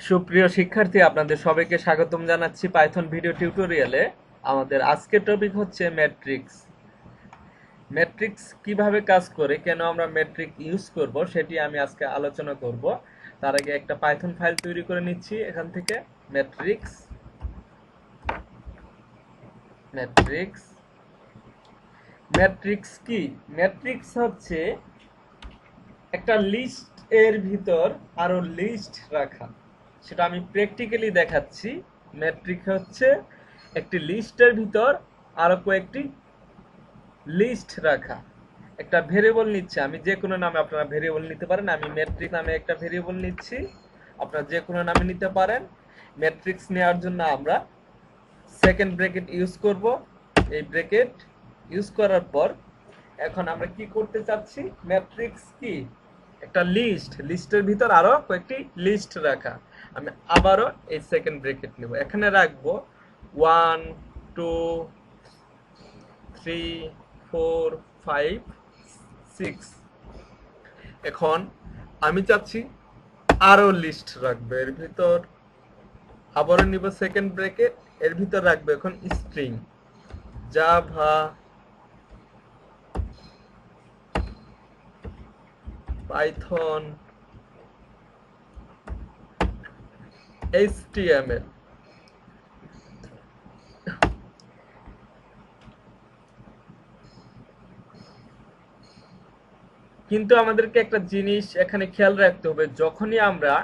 সুপ্রিয় শিক্ষার্থী, আপনাদের সবাইকে স্বাগতম জানাচ্ছি পাইথন ভিডিও টিউটোরিয়ালে। আমাদের আজকের টপিক হচ্ছে ম্যাট্রিক্স। ম্যাট্রিক্স কিভাবে কাজ করে, কেন আমরা ম্যাট্রিক্স ইউজ করব, সেটি আমি আজকে আলোচনা করব। তার আগে একটা পাইথন ফাইল তৈরি করে নিচ্ছি। এখান থেকে ম্যাট্রিক্স ম্যাট্রিক্স ম্যাট্রিক্স কি? ম্যাট্রিক্স হচ্ছে একটা লিস্ট এর ভিতর আরো লিস্ট রাখা। সেটা আমি প্র্যাকটিক্যালি দেখাচ্ছি। ম্যাট্রিক্স হচ্ছে একটি লিস্টের ভিতর আরো কয়েকটি লিস্ট রাখা। একটা ভেরিয়েবল নিচ্ছে, আমি যে কোনো নামে, আপনারা ভেরিয়েবল নিতে পারেন। আমি ম্যাট্রিক্স নামে একটা ভেরিয়েবল নিচ্ছি, আপনারা যে কোনো নামে নিতে পারেন। ম্যাট্রিক্স নেওয়ার জন্য আমরা সেকেন্ড ব্র্যাকেট ইউজ করব। এই ব্র্যাকেট ইউজ করার পর এখন আমরা কি করতে চাচ্ছি? ম্যাট্রিক্স কি? একটা লিস্টের ভিতর আরো কয়েকটি লিস্ট রাখা। আমি আবারও এই সেকেন্ড ব্র্যাকেট নেব, এখানে রাখবো 1 2 3 4 5 6। এখন আমি চাচ্ছি আরো লিস্ট রাখবো এর ভিতর। আবারও নিব সেকেন্ড ব্র্যাকেট, এর ভিতর রাখবো এখন স্ট্রিং জাভা পাইথন HTML। কিন্তু আমাদেরকে একটা জিনিস এখানে খেয়াল রাখতে হবে, যখনই আমরা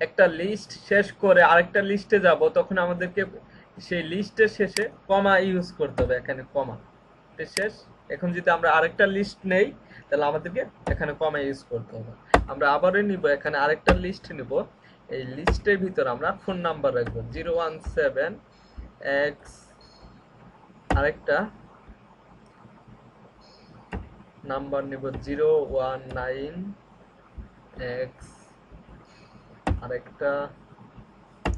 একটা লিস্ট শেষ করে আরেকটা লিস্টে যাব, তখন আমাদেরকে সেই লিস্টের শেষে কমা ইউজ করতে হবে। এখানে কমা শেষ। এখন যদি আমরা আরেকটা লিস্ট নেই, তাহলে আমাদেরকে এখানে কমা ইউজ করতে হবে। আমরা আবারও নিব, এখানে আরেকটা লিস্ট নিব। এই লিস্টের ভিতর আমরা ফোন নাম্বার রাখবো 017x, আরেকটা নাম্বার নিব 019x, আরেকটা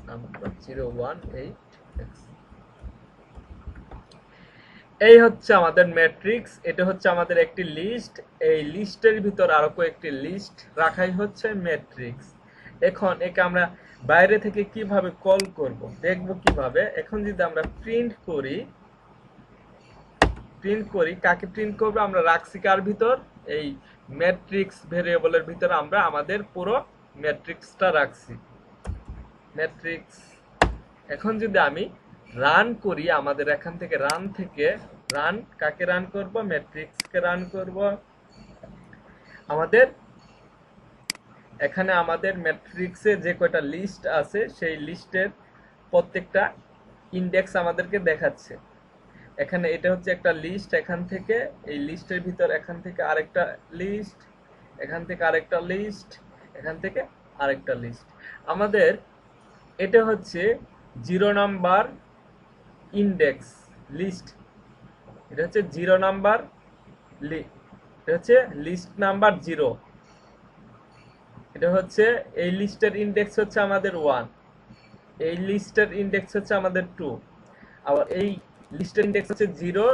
নাম্বার 018x। এই হচ্ছে আমাদের ম্যাট্রিক্স। এটা হচ্ছে আমাদের একটি লিস্ট। এই লিস্টের ভিতর আরো কয়েকটি লিস্ট রাখাই হচ্ছে ম্যাট্রিক্স। এখন একে আমরা বাইরে থেকে কিভাবে কল করব, দেখব কিভাবে। এখন যদি আমরা প্রিন্ট করি, কাকে প্রিন্ট করব? আমরা রাখছি কার ভিতর? এই ম্যাট্রিক্স ভেরিয়েবলের ভিতর আমরা আমাদের পুরো ম্যাট্রিক্সটা রাখছি। ম্যাট্রিক্স। এখন যদি আমি রান করি, আমাদের এখান থেকে রান কাকে রান করব? ম্যাট্রিক্সকে রান করব। আমাদের এখানে আমাদের ম্যাট্রিক্সে যে কয়টা লিস্ট আছে, সেই লিস্টের প্রত্যেকটা ইন্ডেক্স আমাদেরকে দেখাচ্ছে। এখানে এটা হচ্ছে একটা লিস্ট, এখান থেকে এই লিস্টের ভিতর এখান থেকে আরেকটা লিস্ট, এখান থেকে আরেকটা লিস্ট, এখান থেকে আরেকটা লিস্ট। আমাদের এটা হচ্ছে 0 নাম্বার ইন্ডেক্স লিস্ট। এটা হচ্ছে 0 নাম্বার, এটা হচ্ছে লিস্ট নাম্বার 0। এটা হচ্ছে এই লিস্টের ইন্ডেক্স হচ্ছে আমাদের 1, এই লিস্টের ইন্ডেক্স হচ্ছে আমাদের 2, আবার এই লিস্টের ইন্ডেক্স হচ্ছে 0।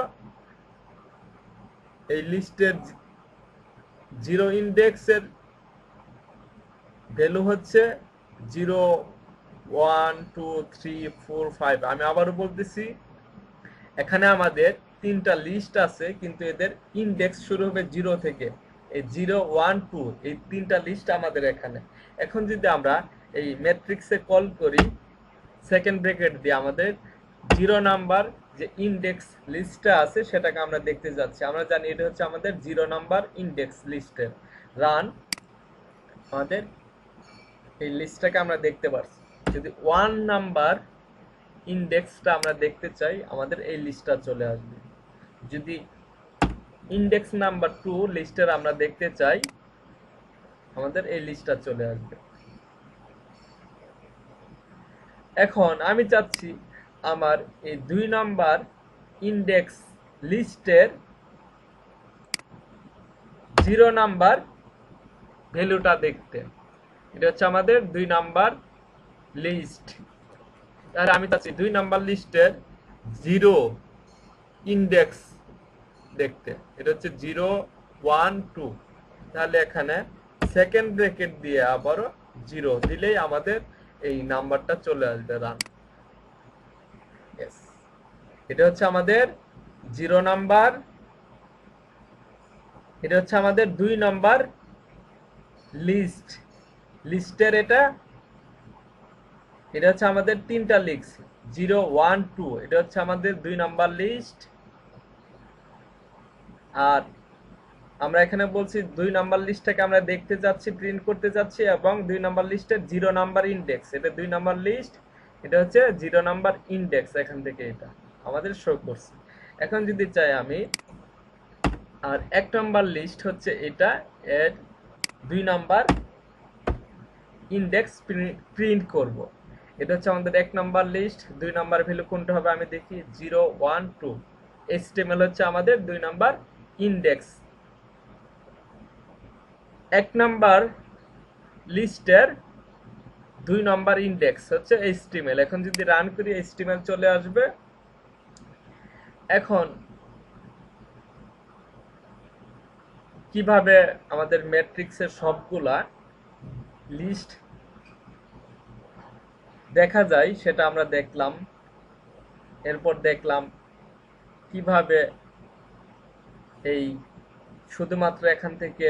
এই লিস্টের 0 ইন্ডেক্সের ভ্যালু হচ্ছে 0 1 2 3 4 5। আমি আবারও বলতেছি, এখানে আমাদের তিনটা লিস্ট আছে, কিন্তু এদের ইন্ডেক্স শুরু হবে 0 থেকে। এই 0 1 2 এই তিনটা লিস্ট আমাদের এখানে। এখন যদি আমরা এই ম্যাট্রিক্সে কল করি সেকেন্ড ব্র্যাকেট দিয়ে, আমাদের 0 নাম্বার যে ইন্ডেক্স লিস্টটা আছে সেটাকে আমরা দেখতে যাচ্ছি। আমরা জানি এটা হচ্ছে আমাদের 0 নাম্বার ইন্ডেক্স লিস্টের রান। আমাদের এই লিস্টটাকে আমরা দেখতে পাচ্ছি। যদি 1 নাম্বার ইন্ডেক্সটা আমরা দেখতে চাই, আমাদের এই লিস্টটা চলে আসবে। যদি ইন্ডেক্স নাম্বার 2 লিস্টের আমরা দেখতে চাই, আমাদের এই লিস্টটা চলে আসবে। এখন আমি চাচ্ছি আমার এই 2 নাম্বার ইন্ডেক্স লিস্টের 0 নাম্বার ভ্যালুটা দেখতে। এটা হচ্ছে আমাদের 2 নাম্বার লিস্ট। তাহলে আমি চাচ্ছি 2 নাম্বার লিস্টের 0 ইন্ডেক্স দেখতে। এটা হচ্ছে 0 1 2। তাহলে এখানে সেকেন্ড ব্র্যাকেট দিয়ে আবারও 0 দিলেই আমাদের এই নাম্বারটা চলে আসবে রান। এটা হচ্ছে আমাদের 0 নাম্বার, এটা হচ্ছে আমাদের 2 নাম্বার লিস্টের এটা হচ্ছে আমাদের 3টা লিস্ট 0 1 2, এটা হচ্ছে আমাদের 2 নাম্বার লিস্ট। আর আমরা এখানে বলছি 2 নাম্বার লিস্টটাকে আমরা দেখতে যাচ্ছি, প্রিন্ট করতে যাচ্ছি, এবং 2 নাম্বার লিস্টের 0 নাম্বার ইন্ডেক্স, এটা 2 নাম্বার লিস্ট, এটা হচ্ছে 0 নাম্বার ইন্ডেক্স, এখান থেকে এটা আমাদের শো করছে। এখন যদি চাই আমি আর 1 নাম্বার লিস্ট হচ্ছে এটা, এর 2 নাম্বার ইন্ডেক্স প্রিন্ট করব। এটা হচ্ছে আমাদের 1 নাম্বার লিস্ট, 2 নাম্বার ভ্যালু কোনটা হবে আমি দেখি, 0 1 2। HTML হচ্ছে আমাদের 2 নাম্বার ইন্ডেক্স। 1 নাম্বার লিস্টের 2 নাম্বার ইন্ডেক্স হচ্ছে HTML। এখন যদি রান করি HTML চলে আসবে। এখন কিভাবে আমাদের ম্যাট্রিক্সের সবগুলা লিস্ট দেখা যায় সেটা আমরা দেখলাম। এরপর দেখলাম কিভাবে এই শুধুমাত্র এখান থেকে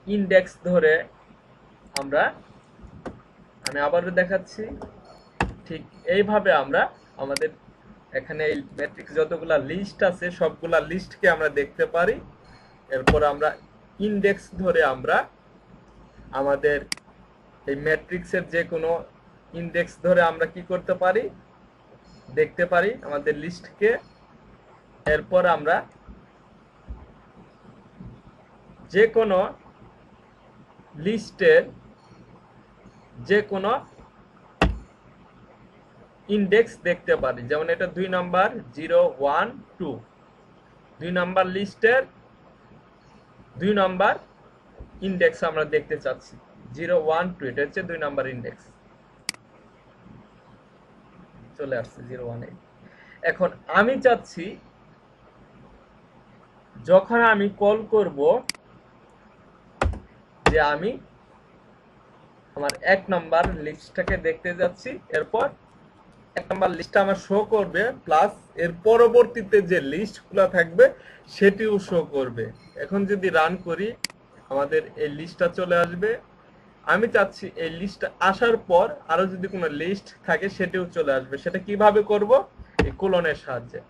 ইন্ডেক্স ধরে আমি আবারও দেখাচ্ছি, ঠিক এইভাবে আমরা আমাদের এখানে এই ম্যাট্রিক্স যতগুলা লিস্ট আছে সবগুলা লিস্টকে আমরা দেখতে পারি। এরপর আমরা ইন্ডেক্স ধরে আমরা আমাদের এই ম্যাট্রিক্সের যে কোনো ইন্ডেক্স ধরে আমরা কি করতে পারি, দেখতে পারি আমাদের লিস্টকে। এরপর আমরা যে কোনো লিস্টের যে কোনো ইন্ডেক্স দেখতে পারি, যেমন এটা 2 নাম্বার 0 1 2, 2 নাম্বার লিস্টের 2 নাম্বার ইন্ডেক্স আমরা দেখতে চাচ্ছি, 0 1 2, এটা হচ্ছে 2 নাম্বার ইন্ডেক্স চলে আসছে 0 1 8। এখন আমি চাচ্ছি যখন আমি কল করব যে আমি আমার 1 নাম্বার লিস্টটাকে দেখতে যাচ্ছি, এরপর 1 নাম্বার লিস্টটা আমার শো করবে, প্লাস এর পরবর্তীতে যে লিস্টগুলো থাকবে সেটিও শো করবে। এখন যদি রান করি আমাদের এই লিস্টটা চলে আসবে। আমি চাচ্ছি এই লিস্টটা আসার পর আরো যদি কোনো লিস্ট থাকে সেটিও চলে আসবে। সেটা কিভাবে করব, এই কোলনের সাহায্যে।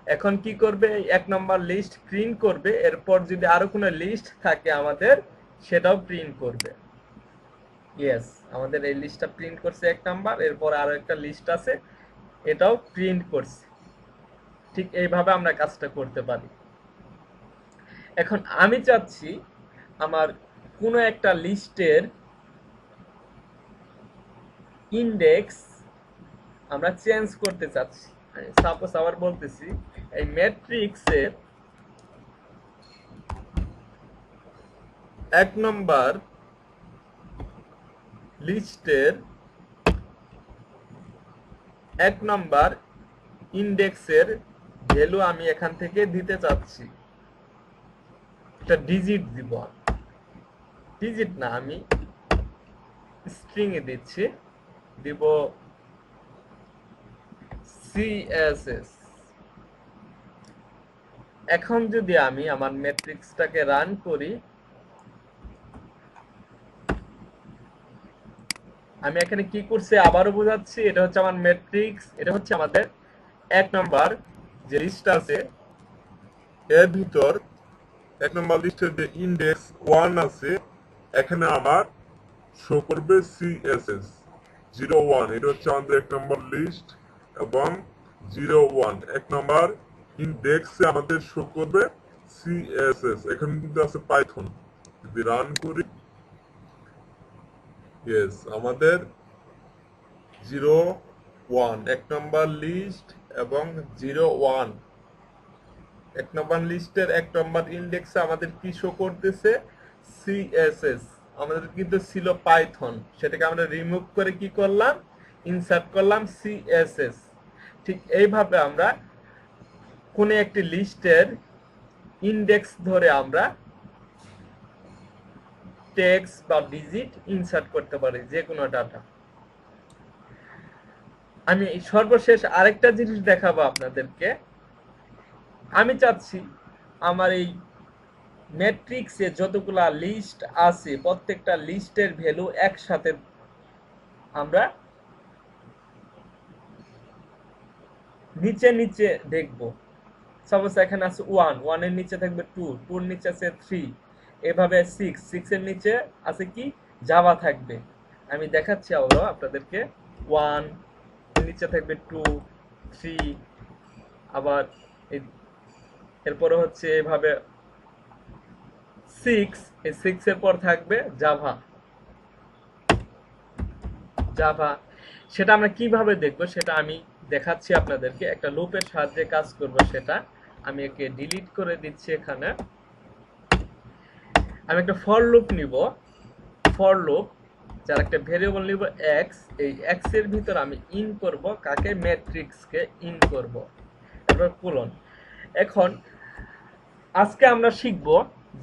এখন কি করবে, এই 1 নাম্বার লিস্ট প্রিন্ট করবে, এরপর যদি আরো কোনো লিস্ট থাকে আমাদের সেটাও প্রিন্ট করবে। ইয়েস, আমাদের এই লিস্টটা প্রিন্ট করছে 1 নাম্বার, এরপর আরো একটা লিস্ট আছে এটাও প্রিন্ট করছে। ঠিক এইভাবে আমরা কাজটা করতে পারি। এখন আমি চাচ্ছি আমার কোনো একটা লিস্টের ইন্ডেক্স আমরা চেঞ্জ করতে চাচ্ছি। সাপোজ আবার বলতেছি, এই ম্যাট্রিক্সের 1 নাম্বার লিস্টের 1 নাম্বার ইন্ডেক্সের ভ্যালু আমি এখান থেকে দিতে চাচ্ছি। এটা ডিজিট দিব, ডিজিট না আমি স্ট্রিং এ দিচ্ছি, দিব CSS। এখন যদি আমি আমার ম্যাট্রিক্সটাকে রান করি, আমি এখানে কি করছি আবারও বোঝাচ্ছি, এটা হচ্ছে আমার ম্যাট্রিক্স, এটা হচ্ছে আমাদের 1 নাম্বার যে লিস্ট আছে এর ভিতর 1 নাম্বার লিস্টের যে ইন্ডেক্স 1 আছে এখানে আমার শো করবে CSS 0 1, এটা হচ্ছে আমাদের 1 নাম্বার লিস্ট, এবং 0 1 1 নাম্বার ইন্ডেক্সে আমাদের শো করবে CSS। এখানে কিন্তু আছে পাইথন, যদি রান করি ইয়েস আমাদের 0 1 1 নাম্বার লিস্ট এবং 0 1 1 নাম্বার লিস্টের 1 নাম্বার ইন্ডেক্সে আমাদের কি শো করতেছে, CSS। আমাদের কিন্তু ছিল পাইথন, সেটাকে আমরা রিমুভ করে কি করলাম, ইনসার্ট করলাম CSS। ঠিক এইভাবে আমরা কোন একটি লিস্টের ইন্ডেক্স ধরে আমরা টেক্সট বা ডিজিট ইনসার্ট করতে পারি, যে কোনো ডাটা। আমি সর্বশেষ আরেকটা জিনিস দেখাবো আপনাদেরকে। আমি চাচ্ছি আমার এই ম্যাট্রিক্সে যতগুলা লিস্ট আছে প্রত্যেকটা লিস্টের ভ্যালু একসাথে আমরা নিচে নিচে দেখব। সাপোজ এখানে আছে 1, 1 এর নিচে থাকবে 2, 2 এর নিচে আছে 3, এভাবে 6, 6 এর নিচে আছে কি জাভা থাকবে। আমি দেখাচ্ছি আবারও আপনাদেরকে। 1 এর নিচে থাকবে 2, 3, আবার এরপরে হচ্ছে এভাবে 6, এই 6 এর পর থাকবে জাভা। জাভা সেটা আমরা কিভাবে দেখব সেটা আমি দেখাচ্ছি আপনাদেরকে। একটা লুপের সাহায্যে কাজ করব সেটা। আমি একে ডিলিট করে দিচ্ছি। এখানে আমি একটা ফর লুপ নিব। ফর লুপ যার একটা ভেরিয়েবল নিব এক্স। এই এক্স এর ভিতর আমি ইন করব কাকে? ম্যাট্রিক্সকে ইন করব। এবার কোলন। এখন আজকে আমরা শিখব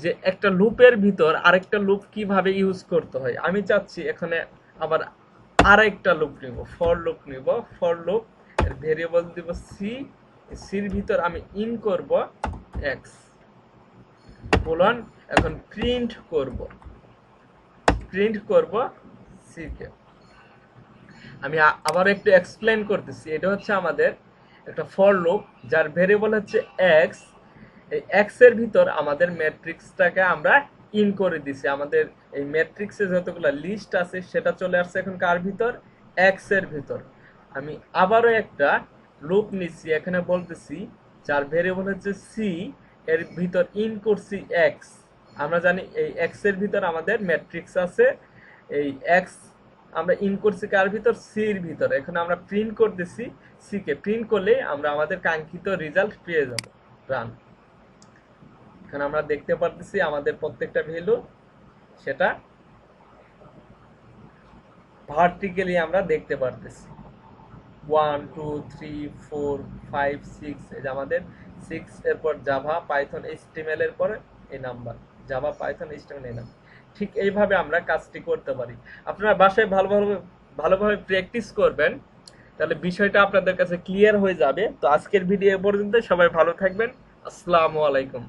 যে একটা লুপের ভিতর আরেকটা লুপ কিভাবে ইউজ করতে হয়। আমি চাচ্ছি এখানে আবার আরেকটা লুপ নিব, ফর লুপ নিব। ফর লুপ এর ভেরিয়েবল দিব সি। সির ভিতর আমি ইন করব এক্স কোলন। এখন প্রিন্ট করব সি কে। আমি আবার একটু এক্সপ্লেন করতেছি। এটা হচ্ছে আমাদের একটা ফর লুপ যার ভেরিয়েবল হচ্ছে এক্স। এই এক্স এর ভিতর আমাদের ম্যাট্রিক্সটাকে আমরা ইন করে দিছি। আমাদের এই ম্যাট্রিক্সে যতগুলো লিস্ট আছে সেটা চলে আসছে এখন কার ভিতর? এক্স এর ভিতর। আমি আবারও একটা লুপ নিচ্ছি, এখানে বলতেছি যার ভেরিয়েবল হচ্ছে সি, এর ভিতর ইন করছি এক্স। আমরা জানি এই এক্স এর ভিতর আমাদের ম্যাট্রিক্স আছে। এই এক্স আমরা ইন করছি কার ভিতর? সির ভিতর। এখন আমরা প্রিন্ট করতেছি সি কে। প্রিন্ট করলে আমরা আমাদের কাঙ্ক্ষিত রেজাল্ট পেয়ে যাব। রান। এখানে আমরা দেখতে পারতেছি আমাদের প্রত্যেকটা ভ্যালু সেটা ভার্টিক্যালি আমরা দেখতে পারতেছি। 1 2 3 4 5 6, এই যে আমাদের 6 এরপর জাভা পাইথন এইচটিএমএল এর পরে এই নাম্বার, জাভা পাইথন এইচটিএমএল এই নাম্বার। ঠিক এইভাবে আমরা কাজটি করতে পারি। আপনারা বাসায় ভালোভাবে প্র্যাকটিস করবেন, তাহলে বিষয়টা আপনাদের কাছে ক্লিয়ার হয়ে যাবে। তো আজকের ভিডিও এ পর্যন্ত। সবাই ভালো থাকবেন। আসসালামু আলাইকুম।